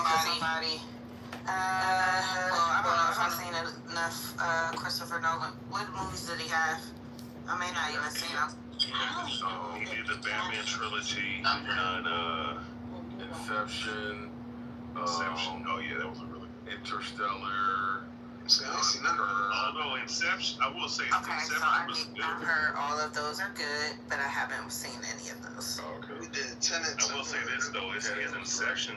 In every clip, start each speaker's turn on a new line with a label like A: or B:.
A: somebody. Well, I don't know if I've seen enough Christopher Nolan. What movies did he have? I may not even seen them.
B: So he did the Batman trilogy, Inception. Oh yeah, that was a really good. Interstellar. Although Inception, I will say Inception was good.
A: I've heard all of those are good, but I haven't seen any of those.
B: Oh, okay.
C: We did Tenet.
B: I will say this though, his Inception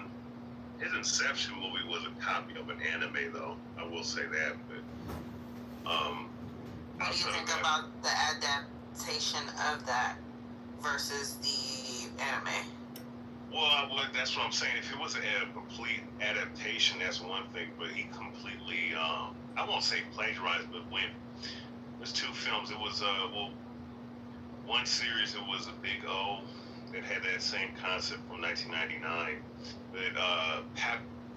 B: movie was a copy of an anime though. I will say that, but
A: what do you think about the adaptation of that versus the anime?
B: Well, that's what I'm saying. If it was a complete adaptation, that's one thing. But he completely, I won't say plagiarized, but there's two films. It was, one series, it was a Big O that had that same concept from 1999. But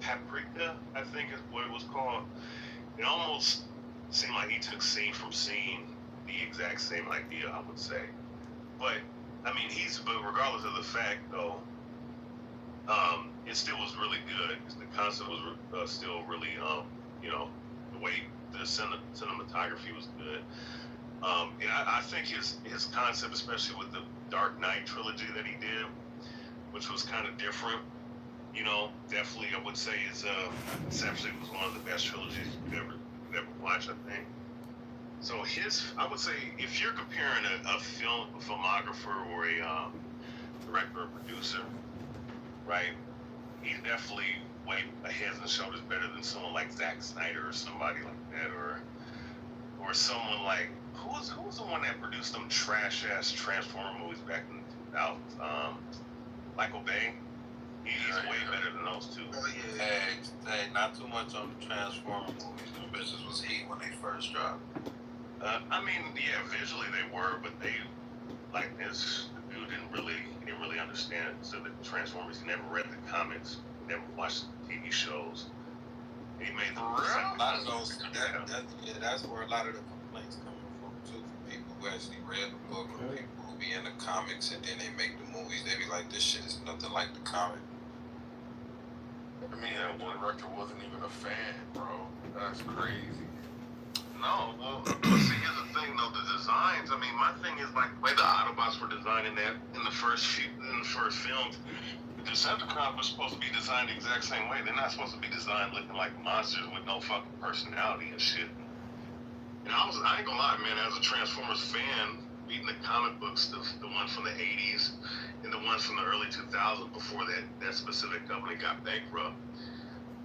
B: Paprika, I think is what it was called. It almost seemed like he took scene from scene, the exact same idea, I would say. But, I mean, but regardless of the fact, though, it still was really good. The concept was still really, the way the cinematography was good. And I think his concept, especially with the Dark Knight trilogy that he did, which was kind of different, definitely I would say Inception was one of the best trilogies you've ever watched, I think. So I would say, if you're comparing a filmographer or a director or producer, right? He's definitely way heads and shoulders better than someone like Zack Snyder or somebody like that, or someone like who was the one that produced them trash ass Transformer movies back in the 2000s? Michael Bay. He's way better than those two.
C: Hey, not too much on the Transformer movies. Them bitches was heat when they first dropped.
B: I mean, yeah, visually they were, but they this dude didn't really understand it. So the Transformers, he never read the comics, never watched the TV shows. He made them.
C: A lot of those. That's where a lot of the complaints coming from too. From people who actually read the book, or people who be in the comics, and then they make the movies. They be like, this shit is nothing like the comic.
D: I mean, that one director wasn't even a fan, bro. That's crazy.
B: No, well, see, here's the thing though, the designs. I mean, my thing is like the way the Autobots were designed in the first films. The Decepticons were supposed to be designed the exact same way. They're not supposed to be designed looking like monsters with no fucking personality and shit. And I ain't gonna lie, man, as a Transformers fan, reading the comic books, the ones from the 80s and the ones from the early 2000s before that specific company got bankrupt.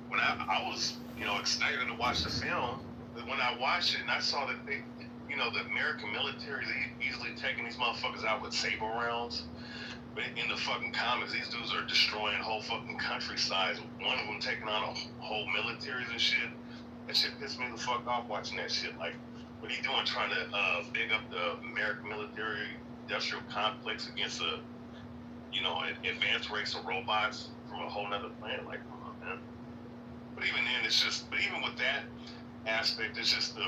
B: When I was, excited to watch the film, but when I watched it and I saw that they, the American military is easily taking these motherfuckers out with saber rounds. But in the fucking comics, these dudes are destroying whole fucking countrysides. One of them taking on a whole militaries and shit. That shit pissed me the fuck off watching that shit. Like, what are you doing trying to big up the American military industrial complex against an advanced race of robots from a whole nother planet? Like, come on, man. But even then, even with that aspect, it's just they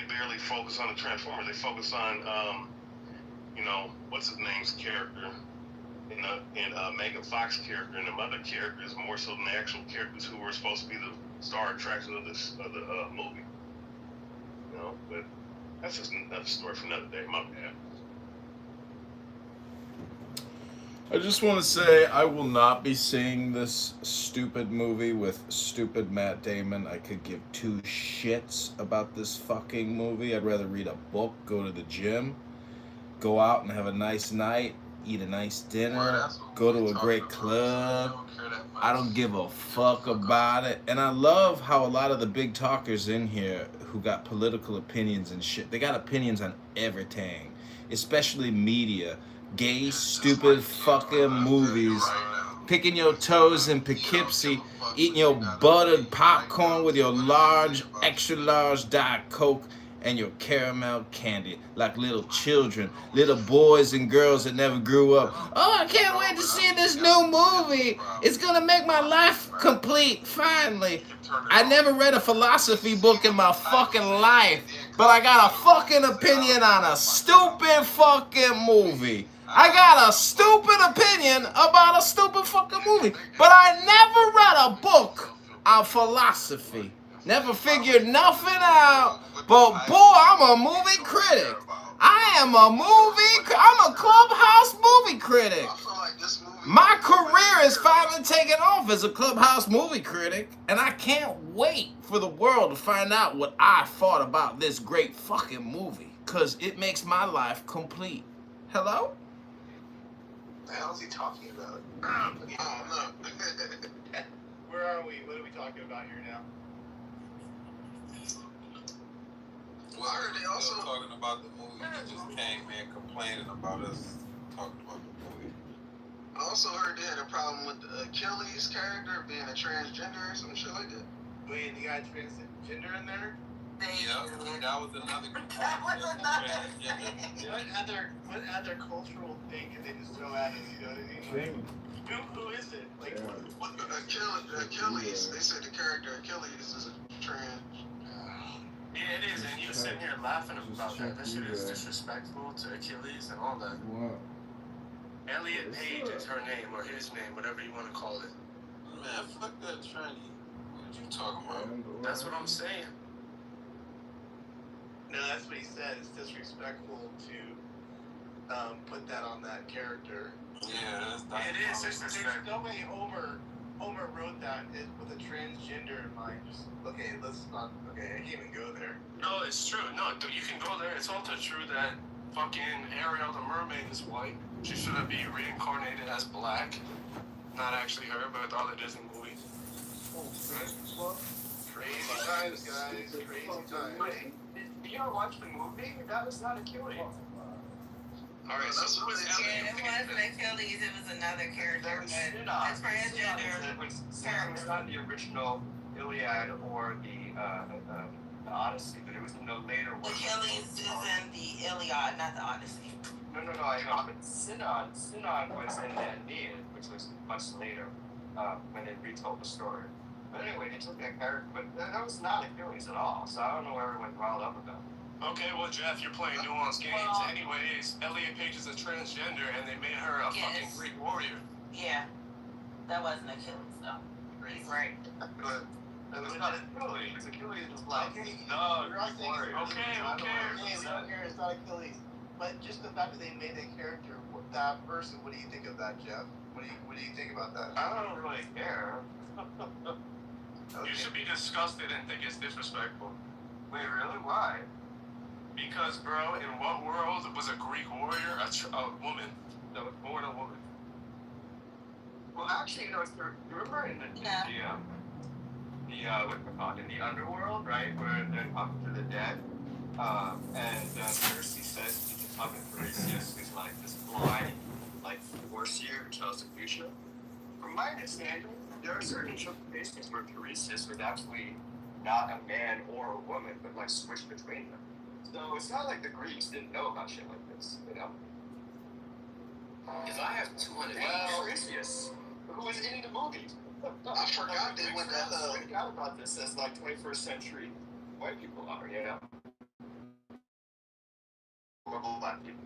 B: barely focus on the Transformers. They focus on, what's his name's character, and Megan Fox's character, and them other characters more so than the actual characters who were supposed to be the star attraction of the movie. But that's just another story for another day. My bad.
E: I just want to say I will not be seeing this stupid movie with stupid Matt Damon. I could give two shits about this fucking movie. I'd rather read a book, go to the gym, go out and have a nice night, eat a nice dinner, go to a great club. I don't give a fuck about it. And I love how a lot of the big talkers in here who got political opinions and shit, they got opinions on everything, especially media. Gay, stupid fucking movies, picking your toes in Poughkeepsie, eating your buttered popcorn with your large, extra large Diet Coke and your caramel candy like little children, little boys and girls that never grew up. Oh, I can't wait to see this new movie. It's gonna make my life complete, finally. I never read a philosophy book in my fucking life, but I got a fucking opinion on a stupid fucking movie. I got a stupid opinion about a stupid fucking movie. But I never read a book on philosophy. Never figured nothing out. But boy, I'm a movie critic. I'm a Clubhouse movie critic. My career is finally taking off as a Clubhouse movie critic, and I can't wait for the world to find out what I thought about this great fucking movie, because it makes my life complete. Hello?
F: The hell is he talking about?
C: Oh, no.
F: Where are we? What are we talking about here now?
C: Well, I heard they also talking about the movie. They just came in complaining about us talking about the movie.
F: I also heard they had a problem with Achilles' character being a transgender or some shit like that. Wait, you got transgender in there?
C: Yeah, that was another
A: That was
C: transgender.
F: What other cultural thing can they just throw at us? You know what I mean? Who is it? Like, what Achilles? They said the character Achilles is a trans.
G: Yeah, it is, and you're sitting here laughing about that. That shit is disrespectful to Achilles and all that.
E: What?
G: Elliot Page is her name, or his name, whatever you want to call it.
C: Man, fuck that tranny. What you talking about?
G: That's what I'm saying.
F: No, that's what he said. It's disrespectful to put that on that character.
C: Yeah, that's
G: It is disrespectful.
F: There's no way Homer wrote that with a transgender in mind. Just, okay, let's not. Okay, I can't even go there.
G: No, it's true. No, you can go there. It's also true that fucking Ariel the mermaid is white. She should have been reincarnated as black. Not actually her, but the other Disney movies.
F: Crazy times, guys. Crazy times.
G: Wait, did you ever watch the movie? That was not Achilles.
B: Alright, so who is
A: Yeah, it wasn't Achilles, it was another character, but the transgender
H: was not the original Iliad or the Odyssey, but it was in the later one.
A: Achilles is in the Iliad, not the Odyssey.
H: No, I know, but Sinon was in the Aeneid, which was much later, when they retold the story. But anyway, they took that character, but that was not Achilles at all, so I don't know what everyone's riled up about.
G: Okay, well, Jeff, you're playing nuanced games. Anyways, Elliot Page is a transgender, and they made her a fucking Greek warrior.
A: Yeah, that wasn't Achilles, though. He's right.
H: But it was not Achilles. Achilles was like,
F: Okay,
H: no,
F: you're all
H: Greek
F: saying
H: warrior.
G: Okay, who cares?
F: Okay, we don't care. It's not Achilles. But just the fact that they made that character, that person, what do you think of that, Jeff? What do you think about that?
H: I don't really care.
G: You should be disgusted and think it's disrespectful.
H: Wait, really? Why?
G: Because, bro, in what world was a Greek warrior a woman that was born a woman?
H: Well, actually, you know, remember in the underworld, right, where they're talking to the dead, and Circe says to talking to Tiresias, who's like this blind, like foreseer who tells the future. From my understanding, there are certain interpretations where Tiresias was actually not a man or a woman, but like switched between them. So it's not like the Greeks didn't know about shit like this, you know?
G: Because I have 200.
H: Well, Tiresias, who was in the movie.
F: I forgot they went that.
H: I forgot about this as like 21st century white people are, you know? Or black people.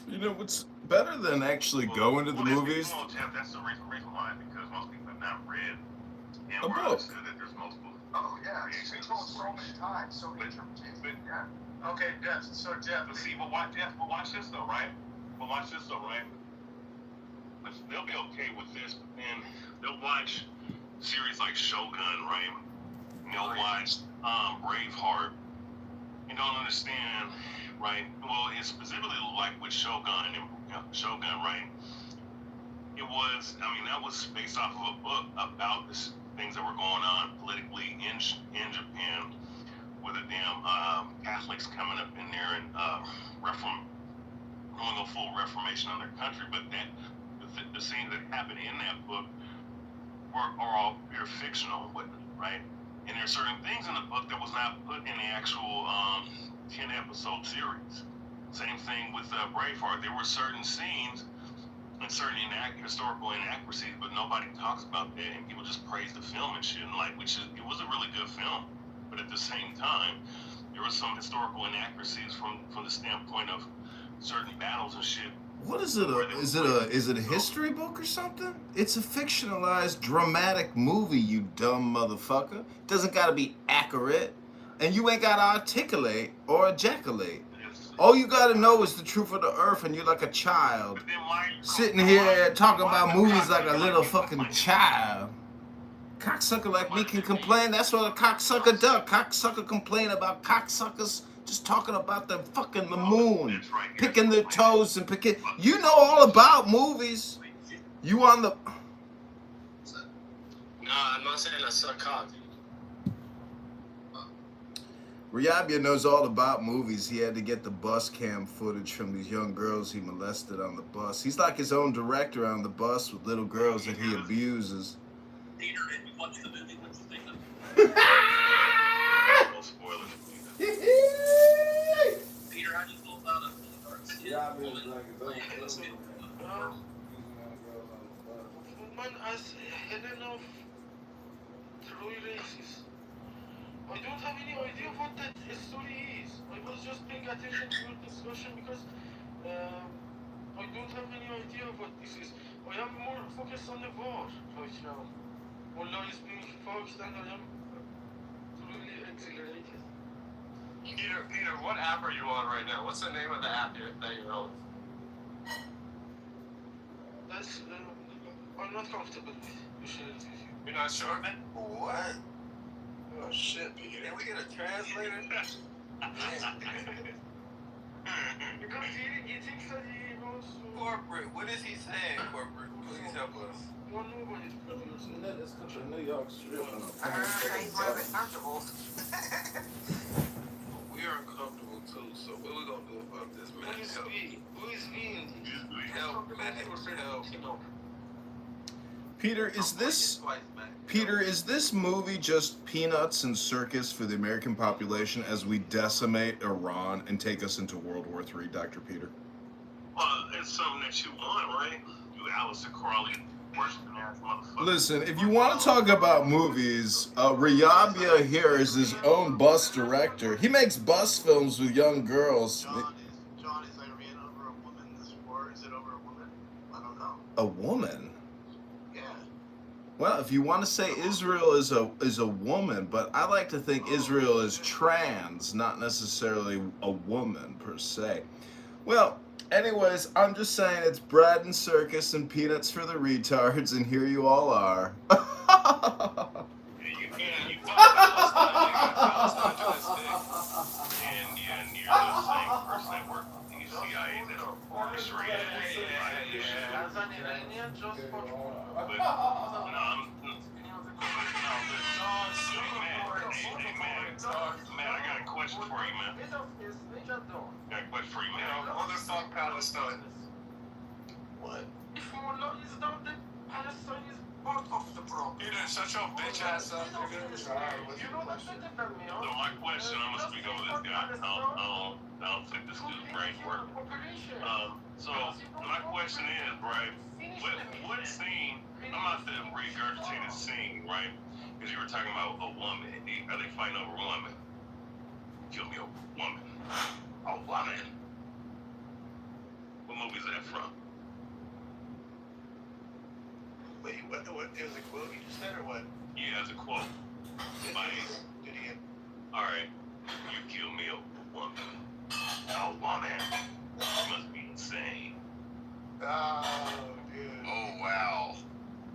E: You know what's better than actually going to the movies?
B: Well, Jeff, that's the reason why, because most people have not read and
E: A
B: we're
E: book.
B: understood that there's multiple.
H: Oh, yeah.
B: creations.
H: It's told so many times, so many interpretations.
B: But
H: Yeah.
G: Okay, Jeff, so Jeff,
B: But see, but watch this though, right? But they'll be okay with this, but then they'll watch series like Shogun, right? And they'll watch Braveheart. And don't understand, right? Well, it's specifically like with Shogun, right? It was, that was based off of a book about the things that were going on politically in Japan, with the damn Catholics coming up in there and going a full reformation on their country. But the scenes that happened in that book are all pure fictional, right? And there are certain things in the book that was not put in the actual 10-episode series. Same thing with Braveheart. There were certain scenes and certain historical inaccuracies, but nobody talks about that, and people just praise the film and shit. And it was a really good film, but at the same time, there were some historical inaccuracies from the standpoint of certain battles and shit
E: What is it? Is it a history book or something? It's a fictionalized dramatic movie, you dumb motherfucker. Doesn't gotta be accurate, and you ain't gotta articulate or ejaculate. All you gotta know is the truth of the earth, and you're like a child sitting here talking about movies like a little fucking child. Cocksucker like me can complain. That's what a cocksucker does. Cocksucker complain about cocksuckers just talking about the moon, picking their toes and picking. You know all about movies. You on the?
G: Nah, I'm not saying I suck cock.
E: Riabia knows all about movies. He had to get the bus cam footage from these young girls he molested on the bus. He's like his own director on the bus with little girls that he abuses.
H: Peter, if you watch the movie, what you think of
B: No spoilers.
H: Peter, how do you feel about it?
F: Man, as Helen of Troy races, I don't have any idea what that story is. I was just paying attention to your discussion because I don't have any idea what this is. I am more focused on the war right now. Allah is being focused and I am really exhilarated.
G: Peter, what app are you on right now? What's the name of the app that you're on?
F: That's, I'm not comfortable with sharing with you.
G: You're not sure, man?
C: What? Oh shit, Peter. Can we get a translator?
F: Because he thinks that he knows.
C: Corporate, what is he saying, corporate? Please help us.
F: Well, nobody's producing.
E: New York Strip.
A: Comfortable.
C: We are uncomfortable too, so what are we gonna do about this, man?
F: Who is
C: Help.
F: we? Who is we in this?
C: Help, man. Help.
E: Peter, is this movie just peanuts and circus for the American population as we decimate Iran and take us into World War III, Dr. Peter?
B: Well, it's something that you want, right? You Alistair Crowley, worshiping ass motherfucker.
E: Listen, if you want to talk about movies, Riabia here is his own bus director. He makes bus films with young girls.
F: John, is Iran over a woman? This war, is it over a woman? I don't know.
E: A woman?
F: Yeah.
E: Well, if you want to say Israel is a woman, but I like to think Israel is trans, not necessarily a woman per se. Well, anyways, I'm just saying it's bread and circus and peanuts for the retards, and here you all are.
B: And you're the same person that worked in the CIA that orchestrated
F: As an Iranian, just for
B: Man, I got a question for you, man. Got a question for you, man.
G: Motherfuck Palestine.
F: What? If Allah is not, then Palestine is part of the problem.
G: Peter, shut your bitch ass up, nigga.
F: You know that better than me,
B: So my question, I'm gonna speak over this guy. I don't think this dude's brain work. So my question is, right? What scene? I'm out there regurgitating the scene, right? Because you were talking about a woman. Are they fighting over a woman? Kill me a woman. A woman. What movie is that from?
F: Wait, what? It was a quote you just said, or what?
B: Yeah, it's a quote. By,
F: Do it again.
B: all right, you kill me a woman. A woman. You must be insane.
F: Oh, dude.
D: Oh wow.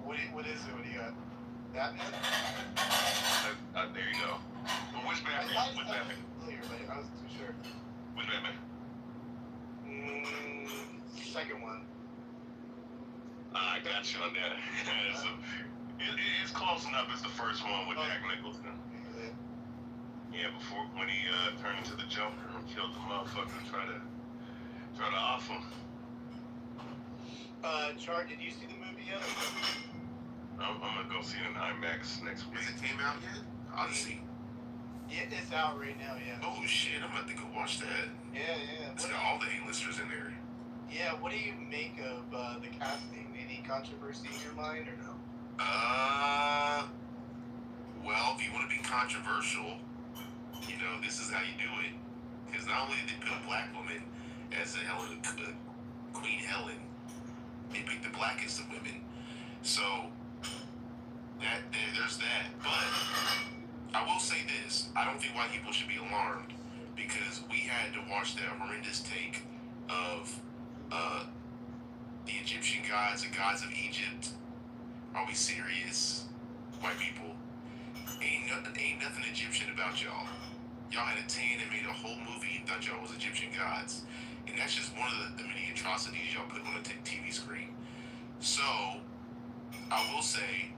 F: What is it? What do you got? Batman?
B: There you go. But which Batman? Which Batman?
F: Familiar, but I wasn't too sure.
B: Which Batman?
F: Second one.
B: I got you on that. So, it's close enough. It's the first one with Jack Nicholson. Yeah, before when he turned into the Joker and killed the motherfucker, try to off him.
F: Char, did you see the movie yet?
B: I'm gonna go see it in IMAX next week.
D: Has it came out yet? Odyssey.
F: Yeah, it's out right now, yeah.
D: Oh shit, I'm about to go watch that.
F: Yeah.
D: It's got all the A-listers in there.
F: Yeah, what do you make of the casting? Any controversy in your mind, or no?
D: Well, if you want to be controversial, you know, this is how you do it. Because not only did they put a black woman as a Helena
I: Queen Helen. They picked the blackest of women. So there's that. But I will say this: I don't think white people should be alarmed because we had to watch that horrendous take of the Egyptian gods, the gods of Egypt. Are we serious, white people? Ain't nothing Egyptian about y'all. Y'all had a tan and made a whole movie and thought y'all was Egyptian gods. And that's just one of the many atrocities y'all put on the TV screen. So, I will say,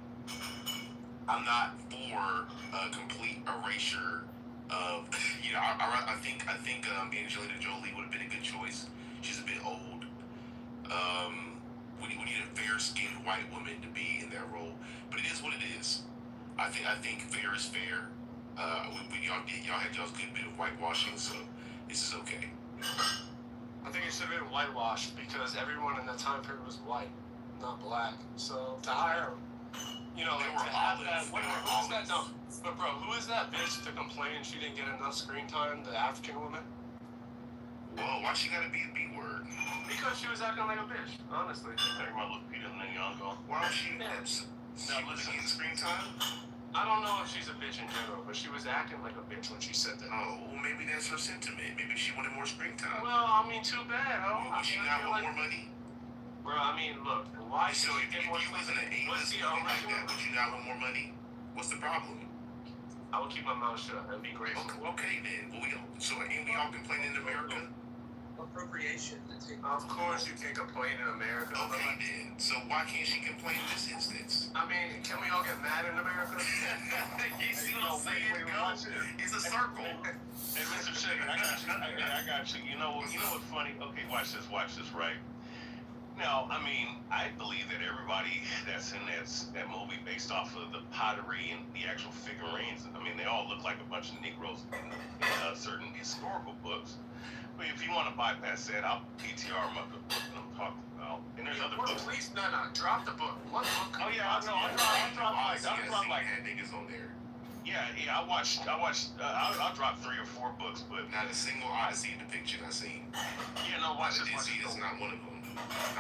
I: I'm not for a complete erasure of, I think Angelina Jolie would have been a good choice. She's a bit old. We need a fair-skinned white woman to be in that role. But it is what it is. I think fair is fair. Y'all had y'all's good bit of whitewashing, so this is okay.
G: I think it should have been whitewashed because everyone in that time period was white, not black. So to hire,
I: They were
G: to have that.
I: olive.
G: Who is that? No, but bro, who is that bitch to complain she didn't get enough screen time? The African woman?
I: Whoa, why she gotta be a B word?
G: Because she was acting like a bitch. Honestly.
B: Talking about Lupita Nyong'o.
I: Why don't she get screen time?
G: I don't know if she's a bitch in general, but she was acting like a bitch when she said that.
I: Oh, well, maybe that's her sentiment. Maybe she wanted more screen time.
G: Well, I mean, too bad.
I: Would she not want more money?
G: Bro, I mean, look, why
I: So if you wasn't an A-list movie like that, would you not want more money? What's the problem?
G: I would keep my mouth shut and be grateful.
I: Okay then. Well, ain't we all complaining in America?
H: Appropriation.
G: Of course you can complain in America.
I: Okay then. So why can't she complain in this instance?
G: I mean, can we all get mad in America?
I: You see what I'm saying?
B: Watch it.
I: It's a circle.
B: Hey, Mr. Shaker, I got you. You know what's funny? Okay, watch this, right? Now, I mean, I believe that everybody that's in that movie, based off of the pottery and the actual figurines, I mean, they all look like a bunch of Negroes in certain historical books. But if you want to bypass that, I'll PTR them up the book that I'm talking about. And there's other books.
G: Please, no, drop the book. What book?
B: Oh yeah, I know. I dropped like
I: niggas on there.
B: Yeah, I'll drop 3 or 4 books, but
I: Not a single Odyssey depiction I've seen.
B: yeah, no, watch this.
I: Is not one of them.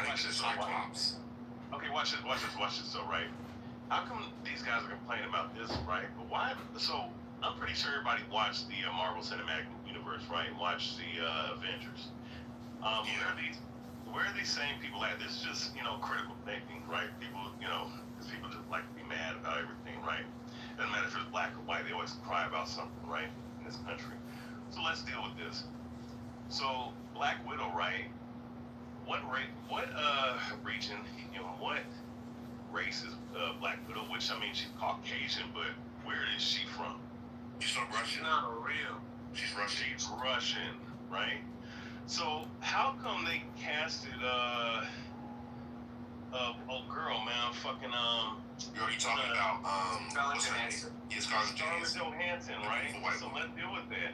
I: Not even the Cyclops.
B: Okay, watch this. So, right, how come these guys are complaining about this, right? But why? So, I'm pretty sure everybody watched the Marvel Cinematic Universe, right? Watched the Avengers. Where are these same people at? This is just, critical thinking, right? People, because people just like to be mad about everything, right? Doesn't matter if it's black or white, they always cry about something, right? In this country. So let's deal with this. So, Black Widow, right? What region, what race is Black Widow? Which, I mean, she's Caucasian, but where is she from?
I: She's from Russia.
G: Not real.
I: She's Russian.
B: She's Russian, right? So how come they casted girl, man, fucking
I: Girl, you talking about what's her name? Yes, Scarlett
B: Johansson, right? So let's deal with that.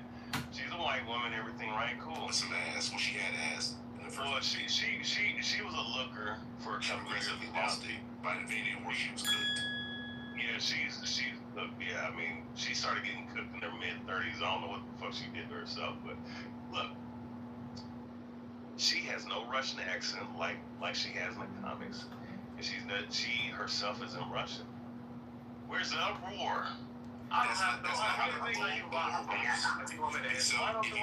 B: She's a white woman, everything, right? Cool.
I: With some ass. Well, she had ass.
B: Well, she was a looker for a couple years.
I: She lost it by the video where she was cooked.
B: Yeah, I mean, she started getting cooked in her mid-30s. I don't know what the fuck she did to herself, but look, she has no Russian accent like she has in the comics, and she herself isn't Russian. Where's the uproar?
I: So if you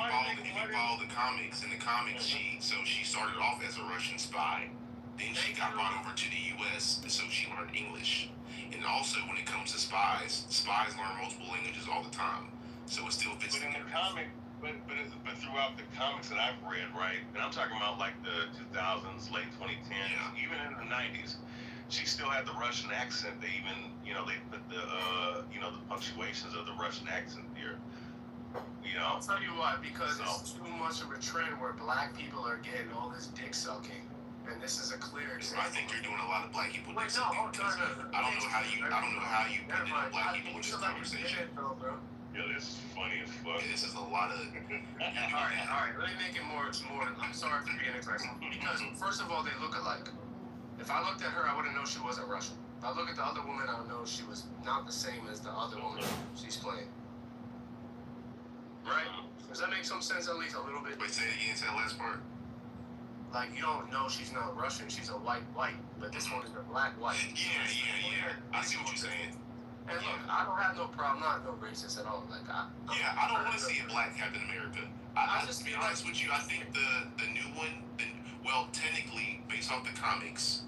I: follow the comics, in the comics she started off as a Russian spy. Then she got brought over to the U.S. so she learned English. And also, when it comes to spies learn multiple languages all the time. So it still fits
B: But in
I: together.
B: the comic, but throughout the comics that I've read, right, and I'm talking about like the 2000s, late 2010s, even in the 90s, she still had the Russian accent. They even, they put the, the punctuations of the Russian accent there.
G: I'll tell you what, because it's too much of a trend where black people are getting all this dick sucking. And this is a clear example.
I: I think you're doing a lot of black people.
G: Wait, no,
I: I don't know how you put black people in this conversation.
B: Yeah, this is funny as fuck.
I: Yeah, this is a lot of.
G: All right. Let me make it more. I'm sorry for being aggressive. Because first of all, they look alike. If I looked at her, I wouldn't know she wasn't Russian. If I look at the other woman, I would know she was not the same as the other woman she's playing. Right? Does that make some sense? At least a little bit.
I: Wait, say it again. Say that last part.
G: like you don't know she's not Russian. She's a white, but this one is a black white.
I: Yeah. I see what you're saying.
G: And look, I don't have no problem. I'm not no racist at all. Like
I: I don't want to see a black Captain America. I just be honest with you. I think the new one, well, technically based off the comics,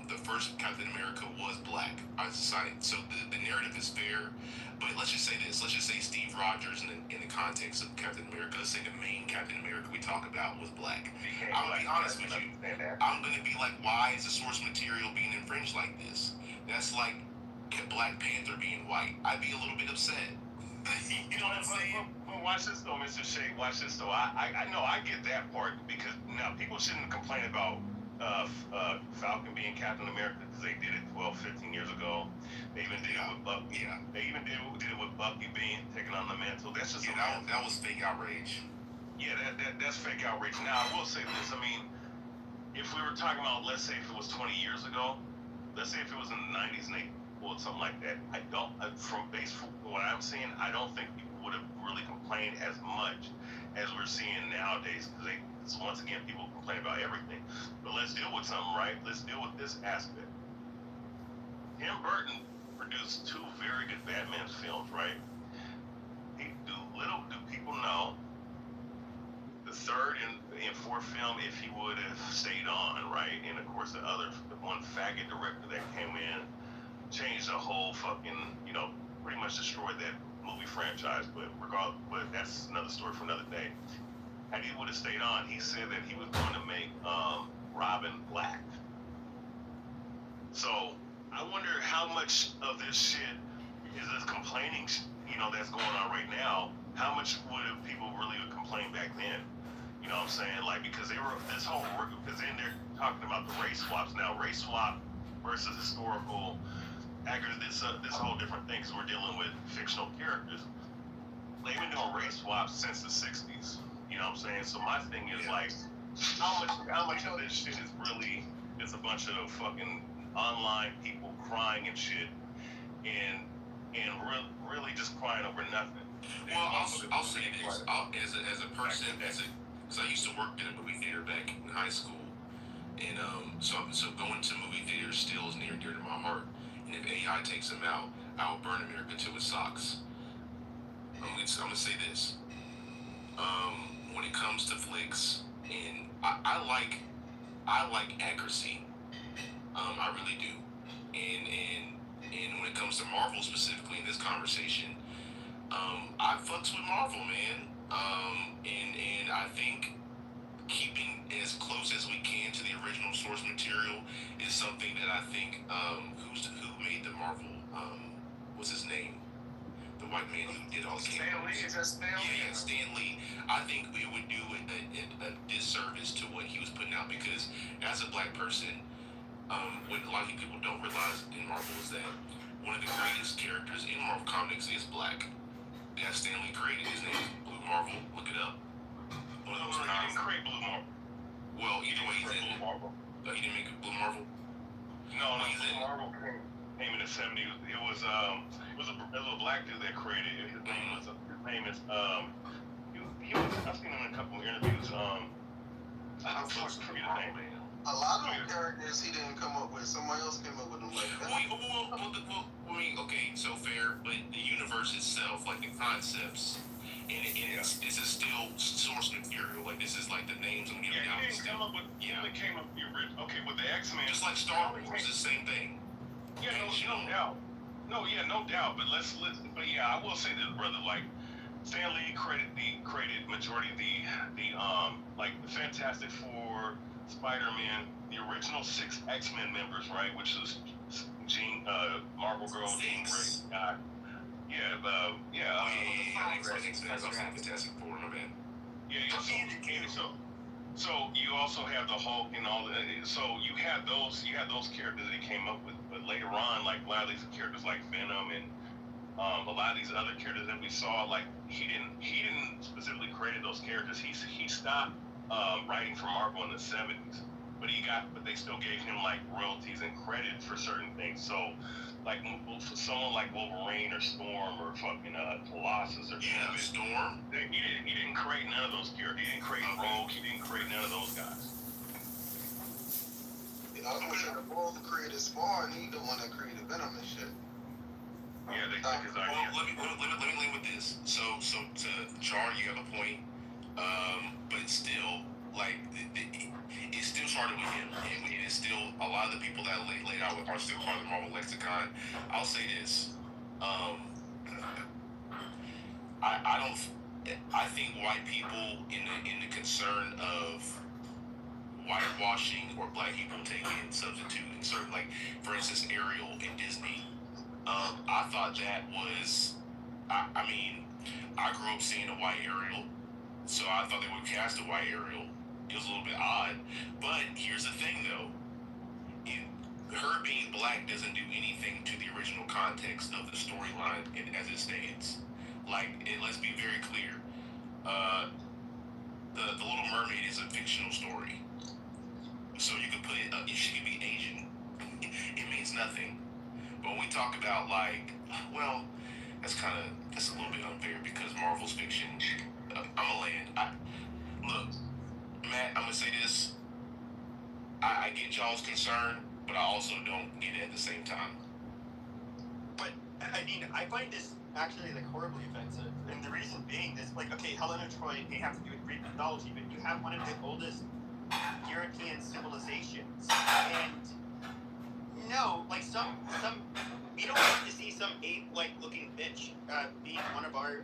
I: the first Captain America was black. So the narrative is fair. But let's just say this. Let's just say Steve Rogers in the context of Captain America. Let's say the main Captain America we talk about was black. I'm gonna be honest with you. I'm gonna be like, why is the source material being infringed like this? That's like Black Panther being white. I'd be a little bit upset. You know what I'm saying?
B: Well, watch this though, Mr. Shea. Watch this though. I know I get that part because now people shouldn't complain about Falcon being Captain America because they did it 12, 15 years ago. They even did it with Bucky. Yeah. They even did it with Bucky being taken on the mantle. That's just
I: that was fake outrage.
B: Yeah, that's fake outrage. Now I will say this. I mean, if we were talking about, let's say if it was 20 years ago, let's say if it was in the 90s and they pulled something like that, from what I'm seeing, I don't think people would have really complained as much as we're seeing nowadays because once again people complain about everything. But let's deal with something, right? Let's deal with this aspect. Tim Burton produced 2 very good Batman films, right? Little do people know, the third and fourth film, if he would have stayed on, right? And of course the one faggot director that came in, changed the whole fucking, pretty much destroyed that movie franchise. But that's another story for another day. Had he would have stayed on, he said that he was going to make Robin black. So I wonder how much of this shit is this complaining, that's going on right now. How much would people really complain back then? You know what I'm saying? Like, because because then they're talking about the race swaps now. Race swap versus historical this whole different thing because we're dealing with fictional characters. They've been doing race swaps since the 60s. You know what I'm saying? So my thing is like, how much of this shit is really a bunch of fucking online people crying and shit, and really just crying over nothing.
I: Well, I'll say this. As a person, because I used to work in a movie theater back in high school, and so going to movie theaters still is near and dear to my heart. And if AI takes them out, I will burn America to its socks. I'm gonna say this. When it comes to flicks, and I like accuracy. I really do. And when it comes to Marvel specifically in this conversation, I fucks with Marvel, man. And I think keeping as close as we can to the original source material is something that I think who made the Marvel what's his name? The white man who did all the
G: Stan Lee, is that Stan Lee?
I: Yeah, Stan Lee. I think it would do a disservice to what he was putting out because as a black person, what a lot of people don't realize in Marvel is that one of the greatest characters in Marvel Comics is black. That Stan Lee created. His name is Blue Marvel. Look it up. One of those
B: He didn't create Blue Marvel.
I: Well, either way, he's in
B: Blue Marvel.
I: He didn't make it Blue Marvel.
B: No, Blue Marvel came in the 70s. It was a black dude that created it. His name is I've seen him in a couple of interviews. I forget his name.
C: A lot of them characters he didn't come up with. Somebody else came up with them like that.
I: Okay, so fair, but the universe itself, like the concepts, this is still source material. Like this is like the names I'm giving out.
B: They came up with the original. Okay, with the X-Men.
I: Just like Star Wars, the same thing.
B: Yeah, no doubt. No doubt. But but yeah, I will say this, brother. Like Stan Lee created majority of the like the Fantastic Four, Spider-Man, the original 6 X-Men members, right? Which is Marvel Girl, Jean Grey. Fantastic Four, my man. So you also have the Hulk and all that. So you have those characters that he came up with, but later on, like a lot of these characters like Venom and a lot of these other characters that we saw, like he didn't specifically create those characters. He stopped writing for Marvel in the 70s, but they still gave him like royalties and credit for certain things. So like someone like Wolverine or Storm or fucking Colossus or
I: Yeah, Storm.
B: He didn't create none of those characters. He didn't create Rogue. He didn't create none of those guys.
C: I was gonna say the boy who created Spawn, he the one that created Venom and shit.
B: Yeah, they took his idea.
I: Well, let me leave with this. So to Char, you got a point. But still, like, it still started with him, and it's still a lot of the people that laid out are still part of the Marvel lexicon. I'll say this. I think white people in the concern of whitewashing or black people taking substituting certain, like, for instance, Ariel in Disney. I thought that was, I mean, I grew up seeing a white Ariel, so I thought they would cast a white Ariel. It was a little bit odd, but here's the thing though. Her being black doesn't do anything to the original context of the storyline as it stands. Like, let's be very clear. The Little Mermaid is a fictional story. So you could put it, she could be Asian. It means nothing. But when we talk about, like, well, that's a little bit unfair because Marvel's fiction. I'm gonna land. Look, Matt, I'm gonna say this. I get y'all's concern, but I also don't get it at the same time.
H: But I mean, I find this actually like horribly offensive, and the reason being this, like, okay, Helena Troy may have to do with Greek mythology, but you have one of the oldest European civilizations, and no, like some we don't want to see some ape-like looking bitch being one of our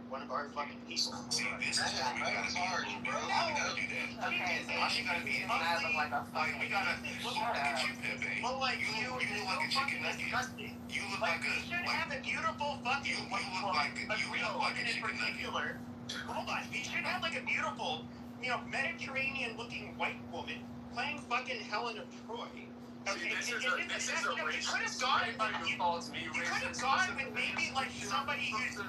H: fucking people.
I: See, this is where we gotta be a little bit. We gotta do that. Why she gotta be? Like, we gotta look at you, Pepe.
H: Well, like
I: you look like a chicken nugget. You look like a.
H: We should have a beautiful fucking white woman, a real woman in particular. Hold on, we should have like a beautiful, Mediterranean-looking white woman playing fucking Helen of Troy. Okay,
G: this is a racist.
H: You could have gone with maybe like somebody who's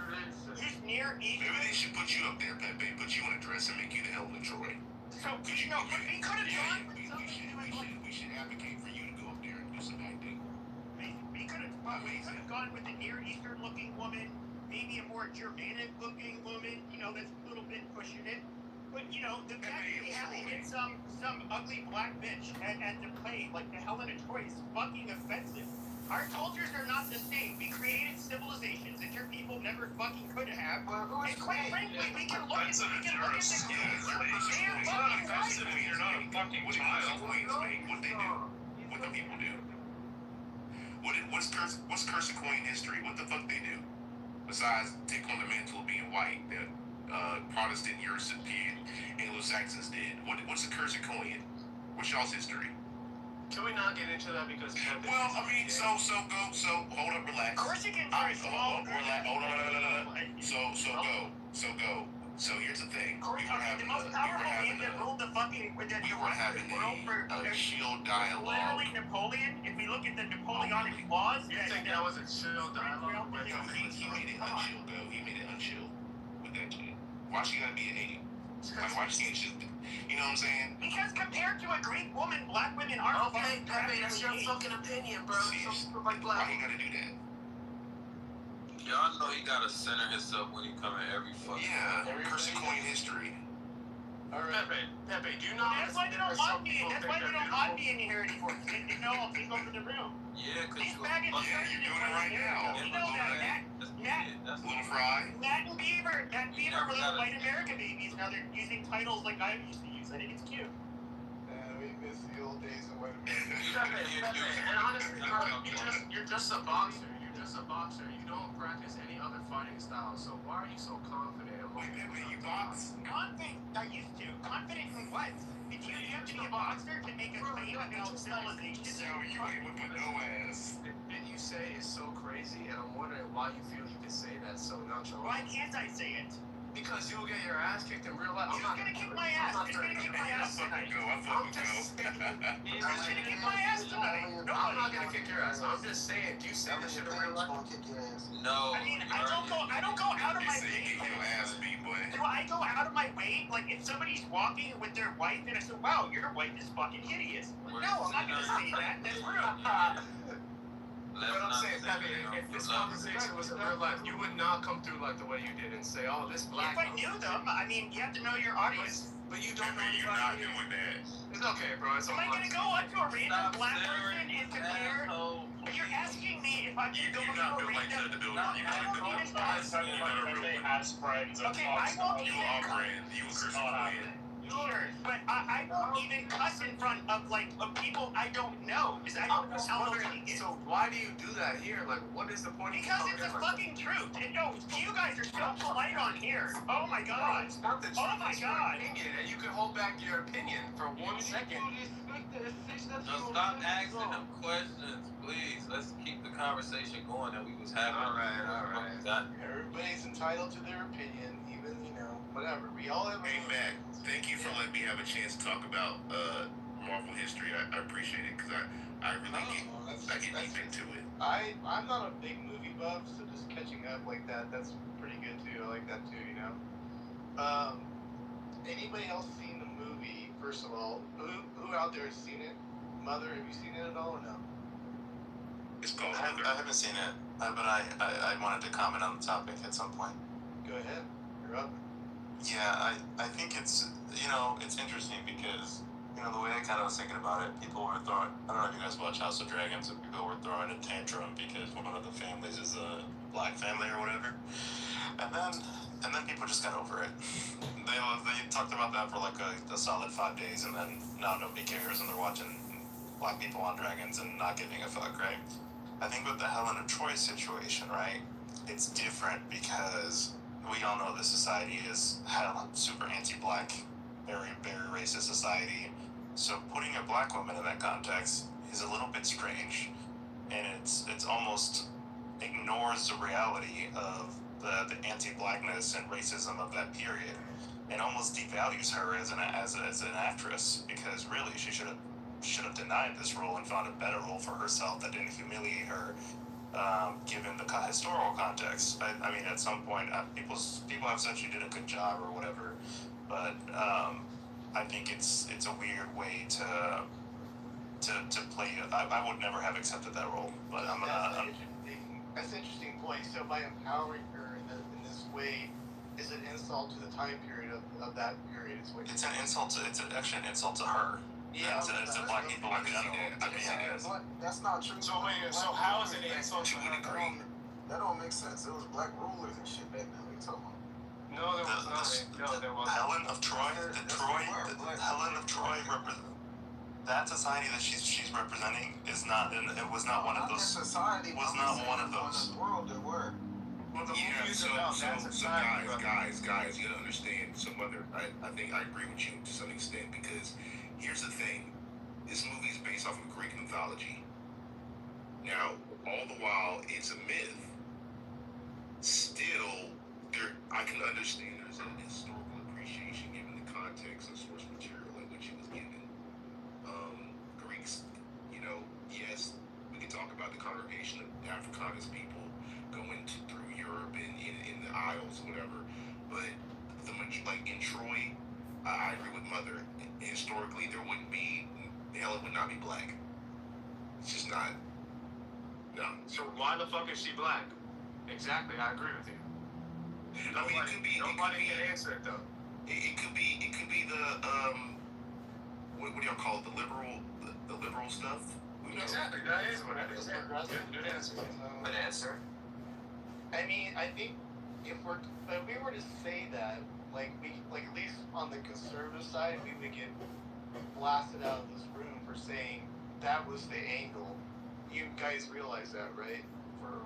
H: near Eastern.
I: Maybe they should put you up there, Pepe. Put you in a dress and make you the Helen of Troy.
H: So we could have gone with somebody who was like.
I: We should advocate for you to go up there and do some acting.
H: We could have gone with a Near Eastern looking woman, maybe a more Germanic looking woman. That's a little bit pushing it. But the fact that we have to get some ugly black bitch and to play like the Helen of Troy is fucking offensive. Our cultures are not the same. We created civilizations that your people never fucking could have. And quite frankly, we can look at the
B: You're not a fucking child.
I: What they do? What the people do? What's Curse of Coin history? What the fuck they do? Besides take on the mantle of being white, that Protestant European Anglo-Saxons did. What's the Curse of Coin? What's y'all's history?
G: Can we not get into that because?
I: Well, I mean, so hold up, relax.
H: Corsicans are small.
I: Go. So here's the thing.
H: The most powerful man that ruled the fucking
I: we were having a chill dialogue.
H: Literally Napoleon. If we look at the Napoleonic laws,
G: You think that was a chill dialogue?
I: He made it unchill, though. He made it unchill with that shit. Why she gotta be an idiot? Like, why she can't just, you know what I'm saying?
H: Because compared to a Greek woman, black women aren't.
A: Okay, Pepe, that's your fucking opinion, bro.
I: Why he gotta do that?
C: Y'all know he gotta center himself when he come in every fucking.
I: Yeah, Curse of Coin history.
G: Pepe, do you know?
H: That's why they don't want me. That's why they don't want me in here anymore. They know I'll take over the room.
C: Yeah, cause
H: These faggots are
I: you're doing it right now.
H: You know that.
I: Little Fry.
H: Matt and Beaver were little white America babies. Now they're using titles like I used to use. I think it's cute.
F: We miss the old days of white
G: Pepe, and honestly, bro, you're just a boxer. You don't practice any other fighting style. So why are you so confident?
I: Wait, you box?
H: Confident. I used to. Confident in what? Did you have to be a boxer to make a claim about civilization?
I: So you ain't whipping no ass.
G: That you say is so crazy, and I'm wondering why you feel you can say that so nonchalant.
H: Why can't I say it?
G: Because you'll get your ass kicked in real life.
H: You're gonna kick my ass. You're gonna kick my ass tonight.
I: I fucking go.
H: You're gonna kick my ass tonight.
G: No, I'm not gonna kick your ass. I'm just saying. Do you say this shit in real life?
C: No.
H: I mean, I don't go out of my way.
I: You get your ass beat, boy.
H: Do I go out of my way? Like, if somebody's walking with their wife and I say, wow, your wife is fucking hideous. No, I'm not gonna say that. That's rude.
G: But I'm saying, Pepe, if this conversation was in real life, you would not come through like the way you did and say, "Oh, this black."
J: If I knew them, I mean, you have to know your audience.
G: But you don't know
I: You're
G: anybody.
I: not doing that.
G: It's okay, bro. It's
J: Am I gonna go up to a random black person and compare? You're asking me if I'm gonna go
I: You're
J: up
I: not
J: to a
I: built like
J: random.
I: the builder.
J: I
I: You're not
J: won't
I: built
J: even
I: like
J: touch.
I: you're not a real one.
F: has friends and
J: Okay, I won't
I: You
J: even.
I: are brand. You and Chris are brand.
J: Sure, but I won't even cuss in front of of people I don't know because I don't know how they're gonna get.
G: So why do you do that here? Like, what is the point?
J: Because it's the fucking truth. And no, you guys are so polite on here. Oh my god.
G: It's not the truth.
J: Oh my
G: it's your
J: god.
G: opinion, and you can hold back your opinion for 1 second.
C: Just stop asking them questions, please. Let's keep the conversation going that we was having.
G: All right.
F: Everybody's entitled to their opinion, even, whatever. We all have.
I: Hey, Mac, thank you for letting me have a chance to talk about Marvel history. I appreciate it because I really get deep into it.
F: I'm not a big movie buff, so just catching up like that's pretty good too. I like that too, Anybody else seen the movie, first of all? Who out there has seen it? Mother, have you seen it at all or no?
I: It's called
K: I haven't seen it, but I wanted to comment on the topic at some point.
F: Go ahead. You're up.
K: Yeah, I think it's interesting because, the way I kind of was thinking about it, people were throwing, I don't know if you guys watch House of Dragons, and people were throwing a tantrum because one of the families is a black family or whatever. And then people just got over it. They talked about that for like a solid 5 days, and then now nobody cares, and they're watching black people on dragons and not giving a fuck, right? I think with the Helen of Troy situation, right, it's different because we all know the society is super anti-black, very, very racist society. So putting a black woman in that context is a little bit strange, and it's almost ignores the reality of the anti-blackness and racism of that period, and almost devalues her as an actress, because really she should have denied this role and found a better role for herself that didn't humiliate her, given the historical context. I mean, at some point, people have said she did a good job or whatever, but I think it's a weird way to play it. I would never have accepted that role, but
F: That's an interesting point. So by empowering her in this way, is an insult to the time period of that period?
K: It's an insult to. It's actually an insult to her.
F: Yeah,
K: to black people in general.
L: But that's not true.
G: So wait, so how is it an insult to her?
L: That don't make sense. It was black rulers and shit back then. What are you talking about?
G: No, there was not. No, there wasn't.
K: Helen of Troy. Helen of Troy that society that she's representing is not. It was not one of those.
L: Society
K: was not one of those.
L: World there were.
G: Well, the
I: Yeah,
G: movie is
I: so
G: about that society.
I: guys, you gotta understand. So, Mother, I think I agree with you to some extent, because here's the thing: this movie is based off of Greek mythology. Now, all the while it's a myth, still, I can understand there's a historical appreciation given the context and source material in which it was given. Greeks, yes, we can talk about the congregation of Africanus people going through Europe and in the Isles, whatever. But like in Troy, I agree with Mother. Historically, Helen would not be black. It's just not. No.
G: So why the fuck is she black? Exactly, I agree with you.
I: I mean, it could be.
G: Nobody can answer it though.
I: It could be the what do y'all call it? The liberal stuff.
G: Exactly, that is what it is. Good answer.
J: Good answer.
F: I mean, I think if we were to say that, like at least on the conservative side, we would get blasted out of this room for saying that was the angle. You guys realize that, right?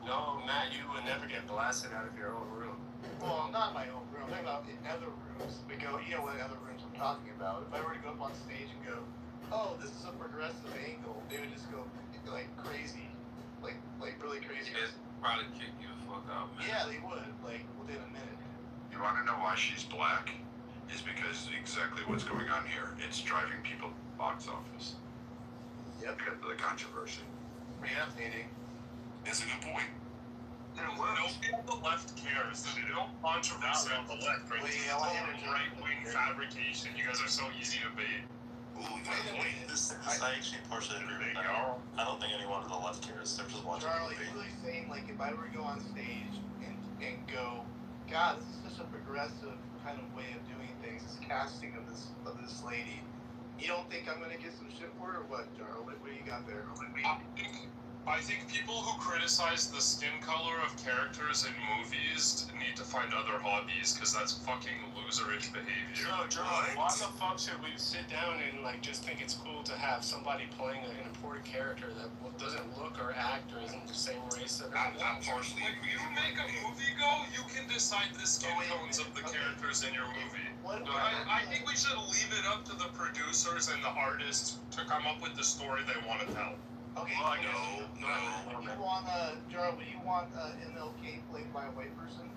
G: No, Matt, you would never get blasted out of your own room.
F: Well, not my own room. I'm talking about in other rooms. We go, what other rooms I'm talking about. If I were to go up on stage and go, oh, this is a progressive angle, they would just go like crazy, like really crazy.
C: They'd probably kick you the fuck out, man.
F: Yeah, they would, like within a minute.
D: You want to know why she's black? Is because exactly what's going on here. It's driving people to the box office.
F: Yep.
D: Because of the controversy.
F: Fascinating.
K: It's a good point.
F: Nobody
D: on the left cares. They don't controversy on the left, right?
F: Right-wing
D: fabrication. You guys are so easy to bait.
I: Ooh, we got a point.
K: This I actually partially agree with that. I don't think anyone on the left cares. They're just watching the
F: Charlie,
K: movie.
F: you really saying like if I were to go on stage and go, God, this is such a progressive kind of way of doing things, this casting of this lady. You don't think I'm gonna get some shit for it or what, Charlie? What do you got there?
M: I think people who criticize the skin color of characters in movies need to find other hobbies, because that's fucking loserish behavior.
G: Charlie, why the fuck should we sit down and like just think it's cool to have somebody playing an important character that doesn't look or act or isn't the same race?
I: I partially
M: When
I: agree
M: you
I: with
M: make a movie go, you can decide the skin tones of the characters in your movie. I think we should leave it up to the producers and the artists to come up with the story they want to tell.
F: Okay,
I: No.
F: would you want Charlie, would you want MLK played by a white person?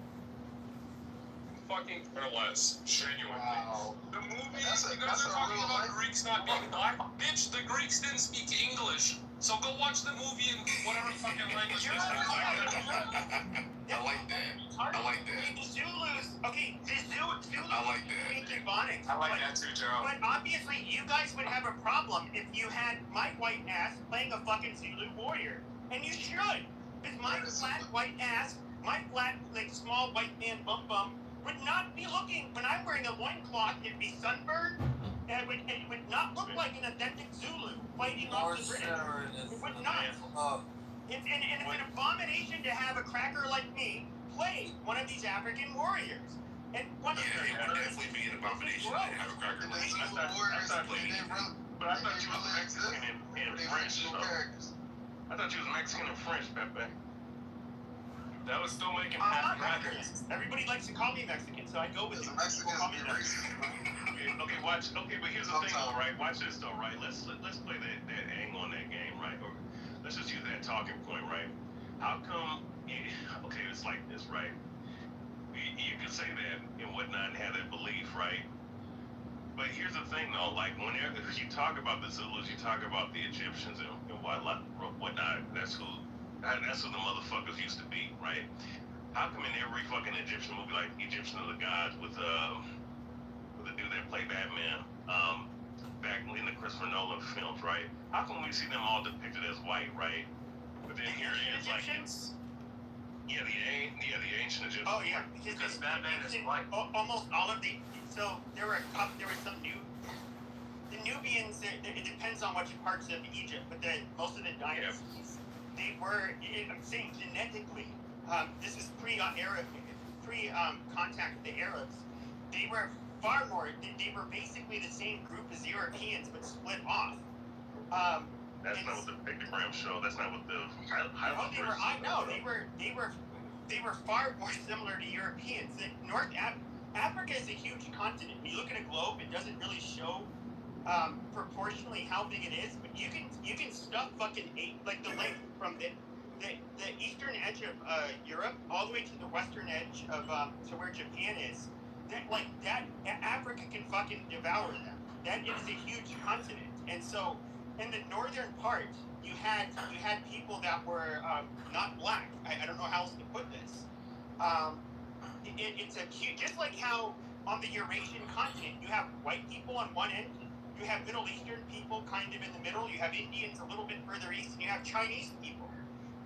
M: Fucking or less, genuinely.
F: Wow.
M: The movie,
L: That's
M: you guys
L: a
M: are talking
L: real
M: about
L: life-
M: Greeks not being black. Bitch, the Greeks didn't speak English, so go watch the movie in whatever fucking language it is.
I: I like that. I like that.
J: The Zulus, okay, the Zulus
I: I like that.
J: speak Ebonics.
G: I like that too, Joe.
J: But obviously, you guys would have a problem if you had my white ass playing a fucking Zulu warrior. And you should. Because my flat white ass, my flat, like, small white man bum would not be looking, when I'm wearing a loincloth, it'd be sunburned, and it would not look like an authentic Zulu fighting off the British. It would not. And it's an abomination to have a cracker like me play one of these African warriors. And one of
I: Yeah, it would definitely be an abomination to have a cracker like
L: Zulu
I: that.
L: warriors,
B: I thought
L: they really,
B: But I thought you was Mexican and
L: they
B: French,
L: fictional
B: though.
L: characters.
B: I thought you was Mexican and French, Pepe.
G: That was still making
J: I'm
G: half
J: not
G: crackers.
J: Mexican. Everybody likes to call me Mexican, so I go with
L: Because
J: you.
L: the Mexicans
J: People call me
L: be
J: Mexican.
L: racist.
B: Okay, watch. Okay, but here's the thing, though, right? Watch this, though, right? Let's play that angle on that game, right? Or let's just use that talking point, right? How come? Okay, it's like this, right? You could say that and whatnot and have that belief, right? But here's the thing, though. Like whenever you talk about the Zulus, you talk about the Egyptians and whatnot. That's who the motherfuckers used to be, right? How come in every fucking Egyptian movie, like Egyptian of the Gods, with the dude that played Batman, back in the Christopher Nolan films, right? How come we see them all depicted as white, right? But then here it is, like,
J: Egyptians?
B: the ancient Egyptians.
J: Oh yeah,
G: Because Batman is
J: in
G: white.
J: Almost all of the. So there were some new. The Nubians. It depends on which parts of Egypt, but most of the dynasties, they were. I'm saying genetically. This is pre-Arab, contact with the Arabs. They were far more. They were basically the same group as Europeans, but split off.
B: That's not what the pictogram show. That's not what the
J: They were far more similar to Europeans. Africa is a huge continent. When you look at a globe, it doesn't really show proportionally how big it is, but you can stuff fucking like the length from the eastern edge of Europe all the way to the western edge of to where Japan is. That Africa can fucking devour them. That is a huge continent, and so in the northern part, you had people that were not black. I don't know how else to put this. It's a cute, just like how on the Eurasian continent you have white people on one end, you have Middle Eastern people kind of in the middle, you have Indians a little bit further east, and you have Chinese people.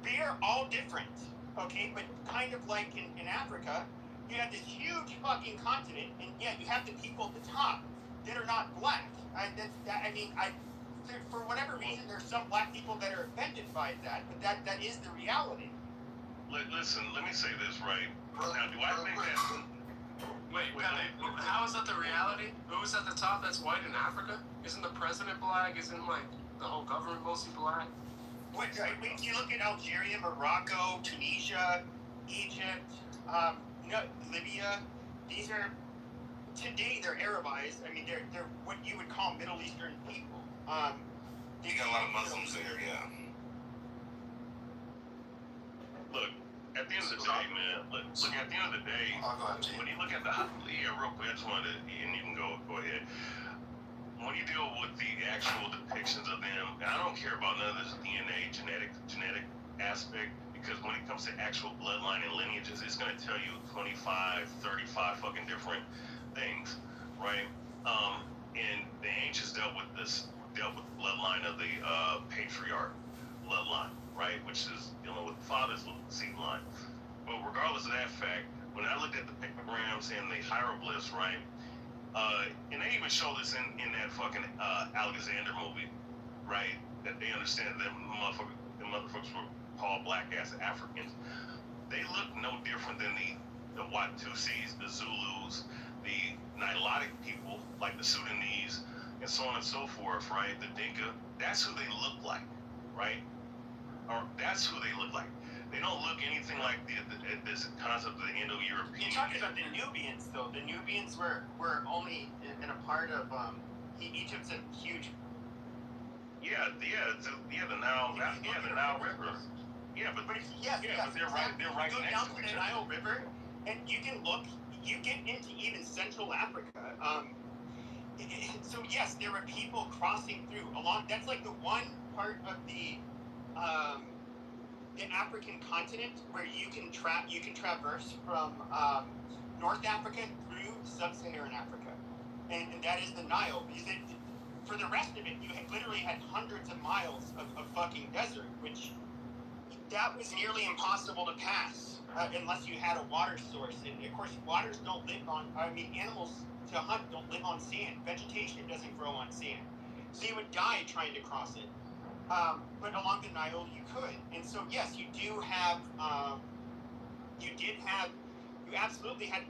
J: They are all different, okay? But kind of like in Africa, you have this huge fucking continent, and yeah, you have the people at the top that are not black. For whatever reason, there's some black people that are offended by that, but that is the reality.
B: Listen, let me say this, right? Now, do I think that...
G: Wait, how is that the reality? Who's at the top that's white in Africa? Isn't the president black? Isn't, like, the whole government mostly black?
J: When you look at Algeria, Morocco, Tunisia, Egypt, Libya, these are, today they're Arabized. I mean, they're what you would call Middle Eastern people.
I: You got a lot of Muslims there, yeah.
B: Look, at the end of the day, man, look, at the end of the day, when you look at real quick, I just wanted to, and you can go ahead. When you deal with the actual depictions of them, and I don't care about none of this DNA, genetic aspect, because when it comes to actual bloodline and lineages, it's going to tell you 25, 35 fucking different things, right? and the ancients dealt with the bloodline of the patriarch bloodline, right, which is dealing with the father's seed line. But regardless of that fact, when I looked at the pictograms and the hieroglyphs, right, and they even show this in that fucking Alexander movie, right, that they understand that the motherfuckers were called black ass Africans. They look no different than the Watusis, the Zulus, the Nilotic people, like the Sudanese, and so on and so forth, right? The Dinka, that's who they look like, right? Or that's who they look like. They don't look anything like this concept of the Indo-European.
J: You're talking about the Nubians, though. The Nubians were only in a part of Egypt's a huge.
B: The Nile River. Yeah, but
J: yes,
B: but they're right
J: Go
B: next
J: down
B: to
J: to
B: each
J: the
B: other.
J: Nile River, and you can look. You get into even Central Africa. So yes, there were people crossing through along. That's like the one part of the African continent where you can traverse from North Africa through Sub-Saharan Africa, and that is the Nile. Because for the rest of it, you literally had hundreds of miles of fucking desert, which that was nearly impossible to pass unless you had a water source. And of course, waters don't live on. Animals to hunt don't live on sand. Vegetation doesn't grow on sand, so you would die trying to cross it. But along the Nile, you could. And so, yes, you absolutely had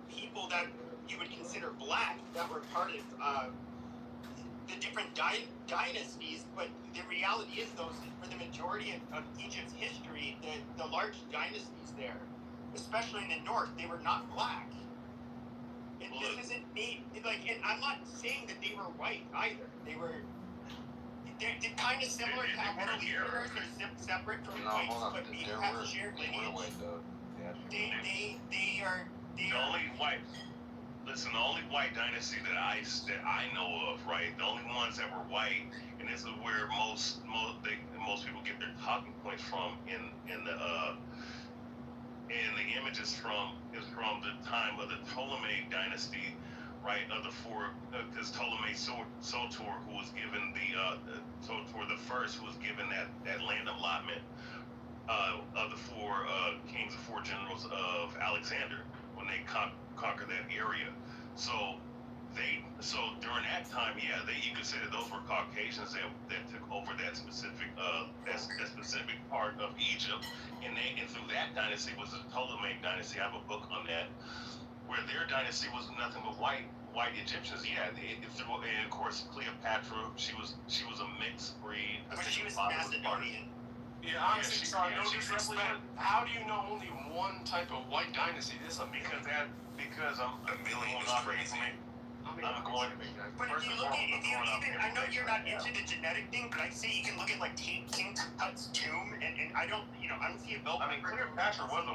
J: people that you would consider black that were part of the different dynasties. But the reality is, though, for the majority of Egypt's history, the large dynasties there, especially in the north, they were not black. And this isn't me. And I'm not saying that they were white either. They're kind of similar to how Middle Easterners are separate from whites, but we have shared lineage. They are.
B: The only white. Listen, the only white dynasty that I know of, right? The only ones that were white, and this is where most people get their talking points from in the images from the time of the Ptolemaic dynasty. Right, of the four, because Ptolemy Soter, who was given Soter the first, who was given that land allotment of the four kings, the four generals of Alexander when they conquered that area. So during that time, you could say that those were Caucasians that took over that specific part of Egypt, and through that dynasty was the Ptolemaic dynasty. I have a book on that, where their dynasty was nothing but white Egyptians. And of course Cleopatra, she was a mixed breed.
J: She was Macedonian.
G: Yeah, honestly, sorry, no disrespect. How do you know only one type of white dynasty? This is
B: because I'm
I: a million is crazy.
B: I'm going.
J: But if you look at I know you're not into the genetic thing, but I'd say you can look at like King Tut's tomb, and I don't see a belt.
B: Cleopatra was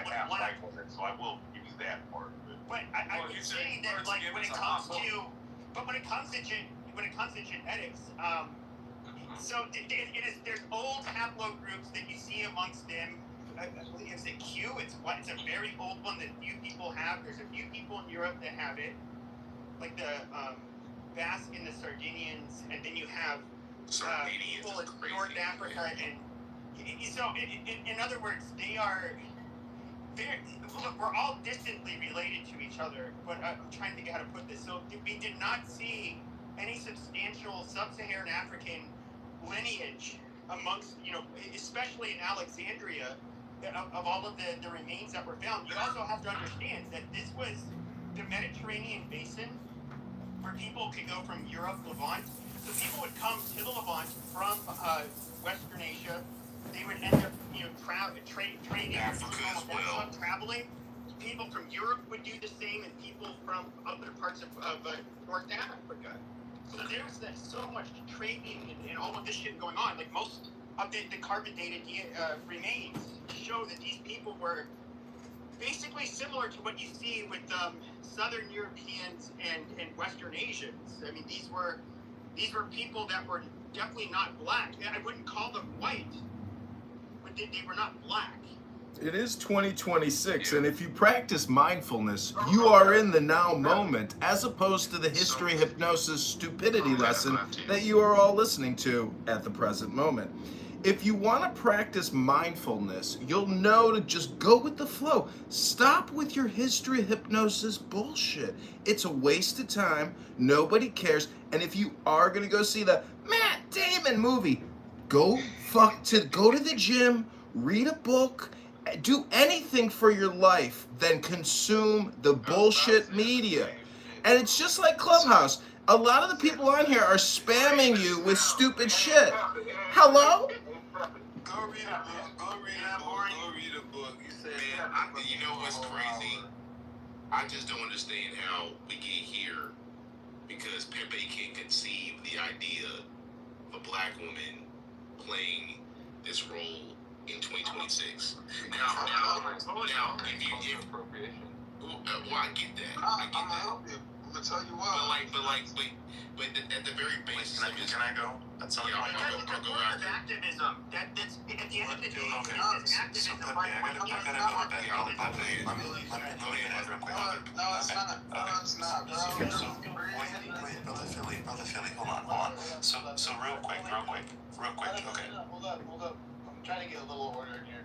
B: half white, so I will give you that part.
J: But I would say that when it comes to genetics, so there's old haplogroups that you see amongst them. Is it Q? It's a very old one that few people have. There's a few people in Europe that have it, like the Basque and the Sardinians, and then you have people in North Africa, and so in other words, they are. Look, we're all distantly related to each other, but I'm trying to think of how to put this. So we did not see any substantial sub-Saharan African lineage amongst, especially in Alexandria, of all of the remains that were found. You also have to understand that this was the Mediterranean basin where people could go from Europe, Levant. So people would come to the Levant from Western Asia. They would end up, trading.
I: Africa as well.
J: Traveling. People from Europe would do the same, and people from other parts of North Africa. So there was so much trading and all of this shit going on. Like most of the carbon dated remains show that these people were basically similar to what you see with Southern Europeans and Western Asians. I mean, these were people that were definitely not black. I wouldn't call them white, but they were not black.
E: It is 2026, and if you practice mindfulness, you are in the now moment, as opposed to the history hypnosis stupidity lesson that you are all listening to at the present moment. If you want to practice mindfulness, you'll know to just go with the flow. Stop with your history hypnosis bullshit. It's a waste of time. Nobody cares. And if you are going to go see the Matt Damon movie, go to the gym, read a book, do anything for your life than consume the bullshit media. And it's just like Clubhouse. A lot of the people on here are spamming you with stupid shit. Hello?
C: Go read a book. Go read a book. You said,
I: man, you know what's crazy? I just don't understand how we get here because Pepe can't conceive the idea of a black woman playing this role in 2026. Now, well, I get that.
L: I'm gonna help you. I'm gonna tell you why.
I: But at the very base,
K: can I go? That's all.
I: Yeah,
J: Because
I: I'll go
J: it's
I: after.
J: activism. That's at the end of the day,
K: Okay.
J: it's activism.
K: So, Pepe, I gotta go back. Let me finish real quick.
L: No, it's not. No, it's not, bro.
K: So, wait, brother Philly, hold on. So real quick, okay.
F: Hold up. I'm trying to get a little order in here.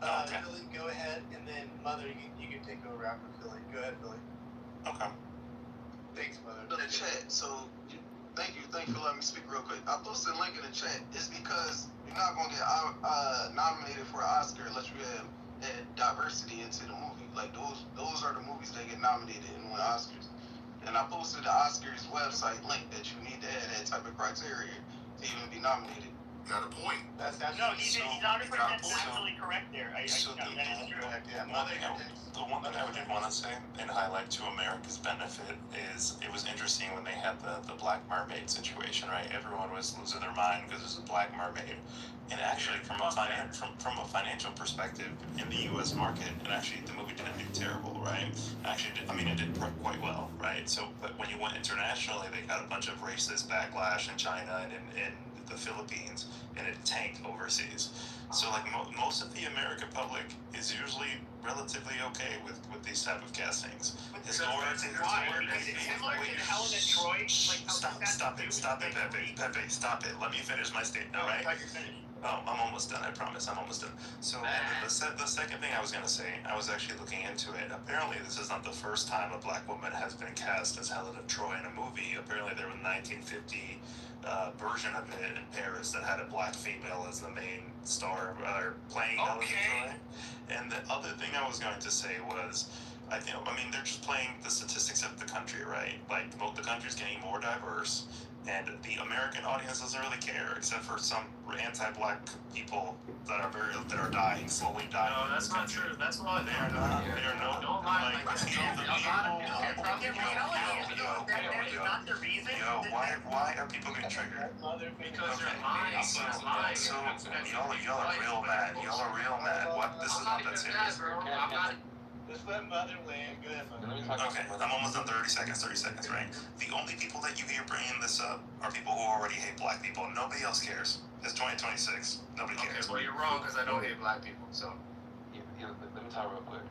K: Okay.
F: Philly, go ahead, and then Mother, you can take over after Philly. Go ahead, Philly.
K: Okay.
F: Thanks, Mother.
L: In the chat, so thank you for letting me speak real quick. I posted a link in the chat. It's because you're not gonna get nominated for an Oscar unless you have diversity into the movie. Like those are the movies that get nominated and win Oscars. And I posted the Oscars website link that you need to have that type of criteria to even be nominated.
I: Got a point.
J: No, he's 100% absolutely correct there. That is true.
K: The one thing I would want to say and highlight to America's benefit is it was interesting when they had the Black Mermaid situation, right? Everyone was losing their mind because there's a Black Mermaid. And actually, from a financial perspective, in the U.S. market, and actually the movie didn't do terrible, right? Actually, it did quite well, right? So, but when you went internationally, they got a bunch of racist backlash in China and in the Philippines, and it tanked overseas. So, like most of the American public is usually relatively okay with these type of castings.
J: Why? Because it's similar to Helen and Troy.
K: Stop it, Pepe, stop it. Let me finish my statement, all right? Oh, I'm almost done, I promise. I'm almost done. So, the second thing I was going to say, I was actually looking into it. Apparently, this is not the first time a black woman has been cast as Helen of Troy in a movie. Apparently, there was a 1950 version of it in Paris that had a black female as the main star playing Helen of Troy. And the other thing I was going to say was, they're just playing the statistics of the country, right? Like, the country's getting more diverse. And the American audience doesn't really care, except for some anti-black people that are slowly dying.
G: No, that's not true. That's why they are not. Don't lie like that.
J: Not the reason.
K: Why are people getting triggered?
G: Because you're lying.
K: So y'all are real mad. What? This is not that serious.
F: Just let Mother win. Go ahead, Mother.
K: Okay, I'm almost done. 30 seconds, right? The only people that you hear bringing this up are people who already hate black people. Nobody else cares. It's 2026. Nobody cares.
G: Okay, well, you're wrong because I don't hate black people, so.
N: Let me talk real quick.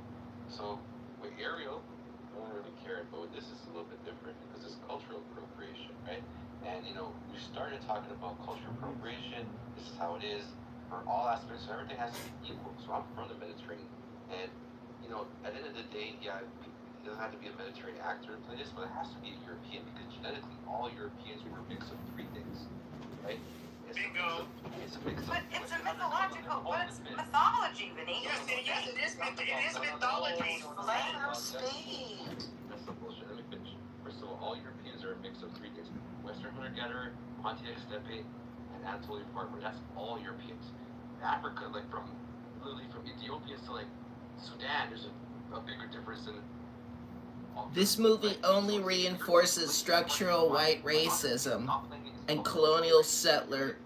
N: So, with Ariel, no one really cared, but with this is a little bit different because it's cultural appropriation, right? And, we started talking about cultural appropriation. This is how it is for all aspects. So everything has to be equal. So I'm from the Mediterranean. And, at the end of the day, yeah, it doesn't have to be a Mediterranean actor to play this, but it has to be a European because genetically all Europeans were a mix of three things, right?
J: Bingo.
N: It's a mix of.
A: But it's a mythological, but it's mythology, Vinny.
J: Yes, it is mythology.
A: Let him speak.
N: That's the bullshit. Let me finish. First of all Europeans are a mix of three things: Western hunter-gatherer, Pontiac steppe, and Anatolian farmer. That's all Europeans. Africa, literally from Ethiopia to Sudan, there's a bigger difference in.
O: This movie only reinforces structural white racism and colonial settler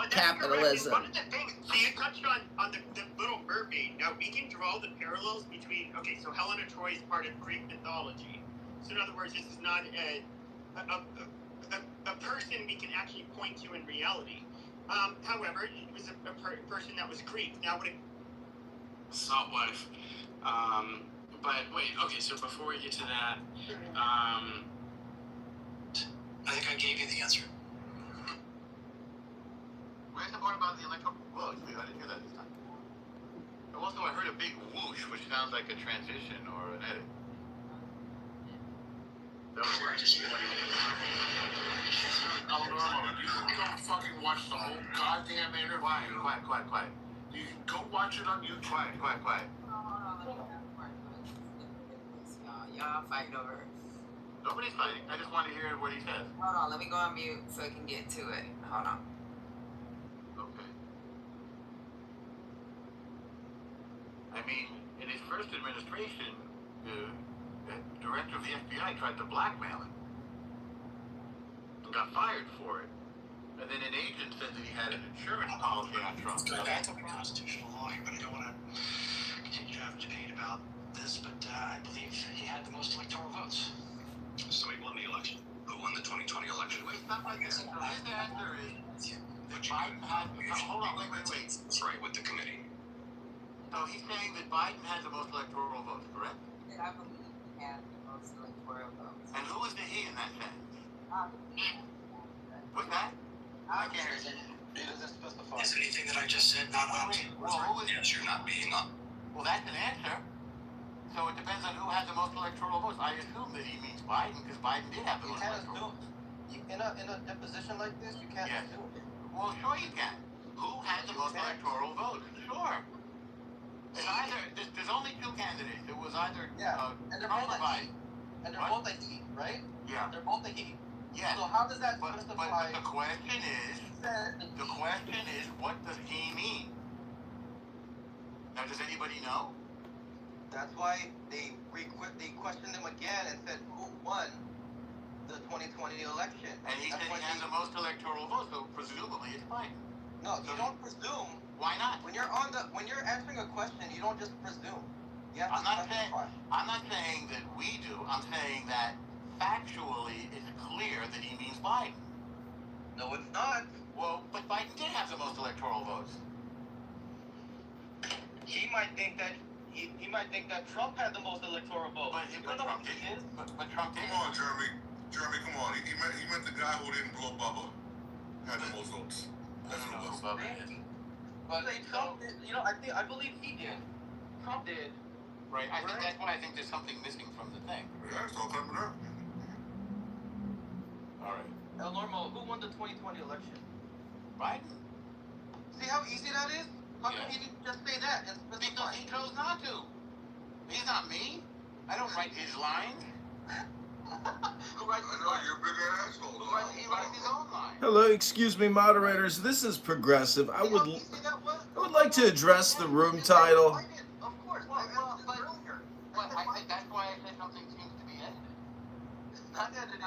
O: capitalism.
J: One of the things, so you touched on the Little Mermaid. Now, we can draw the parallels between, so Helen of Troy is part of Greek mythology. So in other words, this is not a person we can actually point to in reality. However, it was a person that was Greek. Now,
G: Salt wife. But wait, okay, so before we get to that, I think I gave you the answer.
D: Where's the part about the electoral vote? I didn't hear that this time. Also, I heard a big whoosh, which sounds like a transition or an edit. That was right. Oh, no, you don't fucking watch the whole goddamn interview. Quiet. You can go watch it on YouTube. Quiet.
A: Y'all fighting over.
D: Nobody's fighting. I just want to hear what he says.
A: Hold on, let me go on mute so I can get to it. Hold on.
D: Okay. I mean, in his first administration, the director of the FBI tried to blackmail him and got fired for it. And then an agent said that he had an insurance policy on Trump.
G: That's a constitutional law here, but I don't want to continue to have a debate about this, but I believe he had the most electoral votes.
I: So he won the election. Who won the 2020 election?
D: Wait, stop right there. His answer is that Biden had... Hold on, wait.
I: Right, with the committee.
D: So he's saying that Biden has the most electoral votes, correct?
A: I believe he had the most electoral votes.
D: And who is the he in that sentence? What's that? I can't hear you.
L: It doesn't specify.
G: Is anything that I just said not up to?
D: Well, who is...
I: Yes, you're not being up.
D: Well, that's an answer. So it depends on who has the most electoral votes. I assume that he means Biden, because Biden did have the
K: You
D: most
K: can't
D: electoral
K: assume.
D: votes.
K: In a deposition like this, you can't
D: Yes.
K: assume.
D: Well, sure you can. Who had the most electoral votes? Sure. It's either... There's only two candidates. It was either
K: And they're
D: Trump
K: both
D: or
K: a
D: Biden.
K: he. And they're
D: What?
K: both a he, right?
D: Yeah.
K: They're both a he.
D: Yes.
K: So how does that
D: But
K: specify?
D: the question is... The question is, what does he mean? Now, does anybody know?
K: That's why they questioned him again and said, who won the 2020 election?
D: And he
K: That's
D: said
K: why
D: he has the most electoral votes, so presumably it's Biden.
K: No, you don't presume.
D: Why not?
K: When you're answering a question, you don't just presume. You have
D: I'm
K: to
D: not
K: specify.
D: saying that we do. I'm saying that factually it's clear that he means Biden.
K: No, it's not.
D: Well, but Biden did have the most electoral votes.
K: He might think that Trump had the most electoral votes.
D: But Trump didn't. But Trump didn't.
P: Come on, Jeremy, come on. He meant the guy who didn't blow Bubba had the most votes. That's what it was.
K: But Trump did, I believe he did. Trump did.
D: Right. I think that's why I think there's something missing from the thing.
P: Yeah, it's all coming up.
D: All right.
K: El Normo, who won the 2020 election?
D: Biden.
K: See how easy that is? How come he didn't just say that and specify?
D: Because he chose not to. He's not me. I don't write his lines.
K: Who writes his lines?
P: You're a big ass asshole.
D: He writes his own lines.
E: Hello, excuse me, moderators. This is Progressive. I would like to address the room title.
K: Of course.
D: But I think that's why I said something seems to be edited.
K: Not edited.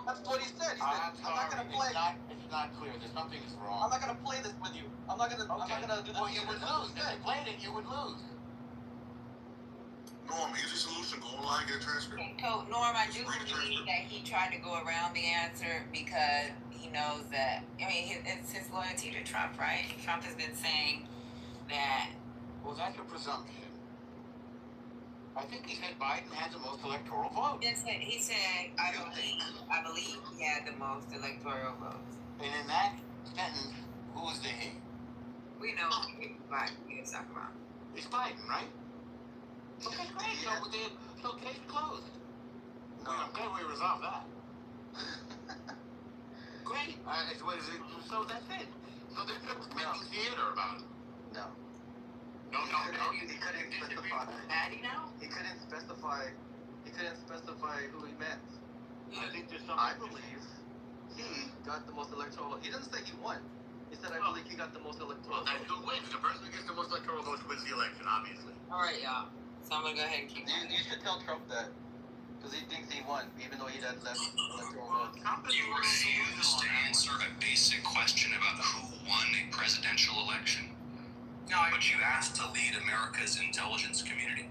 K: That's what he said. He said,
D: I'm sorry.
K: not gonna play.
D: It's not clear. There's something is wrong.
K: I'm not gonna play this with you. I'm not gonna do this.
D: Well, you would lose. If you played it, you would lose.
P: Norm, easy solution. Go online, get a transcript.
A: So, Norm, I do believe that he tried to go around the answer because he knows that, it's his loyalty to Trump, right? Trump has been saying that...
D: Well, that's a presumption. I think he said Biden had the most electoral votes.
A: He said, I believe he had the most electoral votes.
D: And in that sentence, who is the he?
A: We know who Biden is talking about.
D: It's Biden, right? Okay, great. So case closed. No, I'm glad we resolved that. Great. What is it? So that's it. So there's no making theater about it.
K: No.
D: No.
K: He couldn't specify.
D: Patty now?
K: He couldn't specify who he meant.
D: I think there's something.
K: I believe he got the most electoral. He didn't say he won. He said, I believe he got the most electoral.
D: Well, that's who wins. The person who gets the most electoral votes wins the election, obviously.
A: All right, y'all. So I'm going to go ahead and keep going.
K: You should tell Trump that. Because he thinks he won, even though he had less electoral votes.
I: You refused to answer a basic question about who won a presidential election. No, but you asked to lead America's intelligence community.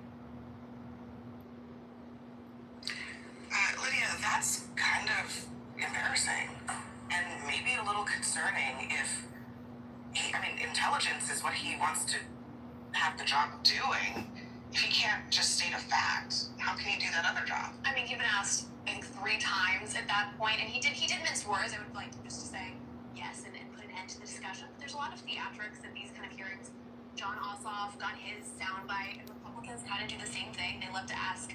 Q: Lydia, that's kind of embarrassing. And maybe a little concerning if intelligence is what he wants to have the job of doing, if he can't just state a fact, how can he do that other job?
R: I mean, he'd been asked, I think, 3 times at that point, and he did mince words. I would like just to say yes and put an end to the discussion. But there's a lot of theatrics at these kind of hearings. John Ossoff got his soundbite, and Republicans kind of do the same thing. They love to ask,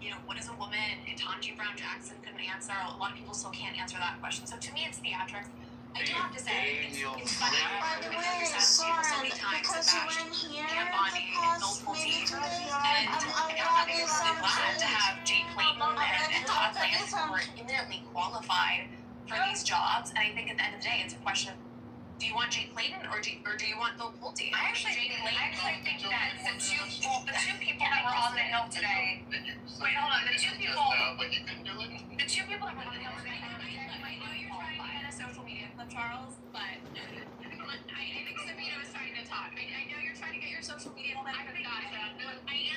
R: you know, what is a woman? And Ketanji Brown Jackson couldn't answer. A lot of people still can't answer that question. So to me, it's theatrics. I do have to say, it's funny.
S: By the way, Soren, because you weren't here the past maybe 2 years,
R: and I'm really glad to have Jay Clayton and Todd Lance, who are eminently qualified for these jobs. And I think at the end of the day, it's a question of, do you want Jay Clayton or do you want Bill Pulte? I actually think that the two people that were on the Hill today. Wait, hold on. The two people that were on the Hill today. I know you're trying to get a social media clip, Charles, but I think Sabina was trying to talk. I know you're trying to get your social media clip. I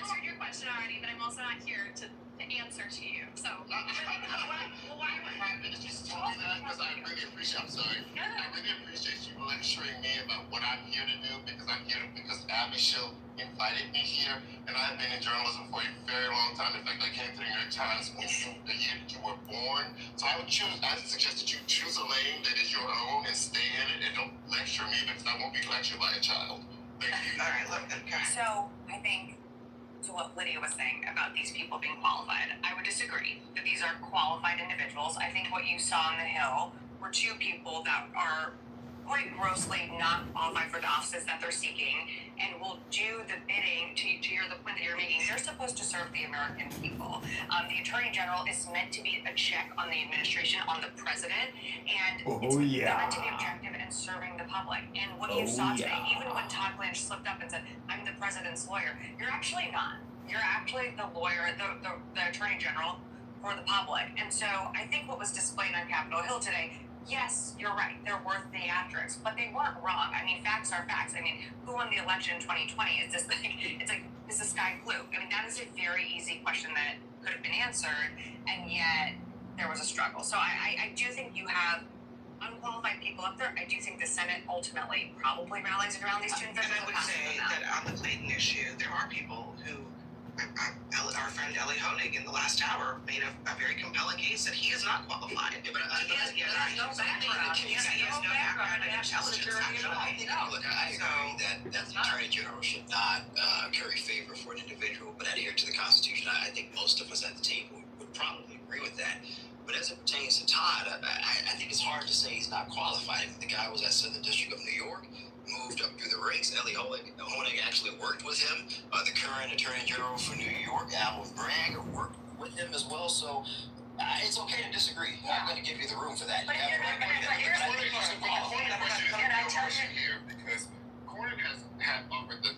R: answered your question already, but I'm also not here to answer to you. So, why
T: I just told you that because I really appreciate. I'm sorry. I really appreciate you lecturing me about what I'm here to do because I'm here because Abby Show invited me here, and I've been in journalism for a very long time. In fact, I came to the New York Times the year that you were born. So I suggest that you choose a lane that is your own and stay in it, and don't lecture me because I won't be lectured by a child. Thank you.
Q: All right, look. Okay.
R: So I think to what Lydia was saying about these people being qualified, I would disagree that these are qualified individuals. I think what you saw on the Hill were 2 people that are quite grossly not qualified for the offices that they're seeking and will do the bidding to the point that you're making. They're supposed to serve the American people. The Attorney General is meant to be a check on the administration, on the president, and it's meant to be objective and serving the public. And what you saw today, even when Todd Blanche slipped up and said, I'm the president's lawyer, you're actually not. You're actually the lawyer, the Attorney General for the public. And so I think what was displayed on Capitol Hill today, yes, you're right. There were theatrics, but they weren't wrong. I mean, facts are facts. I mean, who won the election in 2020? Is the sky blue? I mean, that is a very easy question that could have been answered, and yet there was a struggle. So I do think you have unqualified people up there. I do think the Senate ultimately probably rallies around these 2 individuals.
Q: And I would say that on the Clayton issue, there are people who, our friend Ellie Honig in the last hour made a very compelling case that he is not qualified. Yeah, but he has no background. He has no background in intelligence, actually.
U: I agree that the Attorney General should not curry favor for an individual, but adhere to the Constitution. I think most of us at the table would probably agree with that. But as it pertains to Todd, I think it's hard to say he's not qualified. The guy was at Southern District of New York, moved up through the ranks. Ellie Honig actually worked with him. The current Attorney General for New York, Alvin Bragg, worked with him as well. So it's okay to disagree. I'm going to give you the room for that.
T: But here's the question here, because Cornyn has had offered the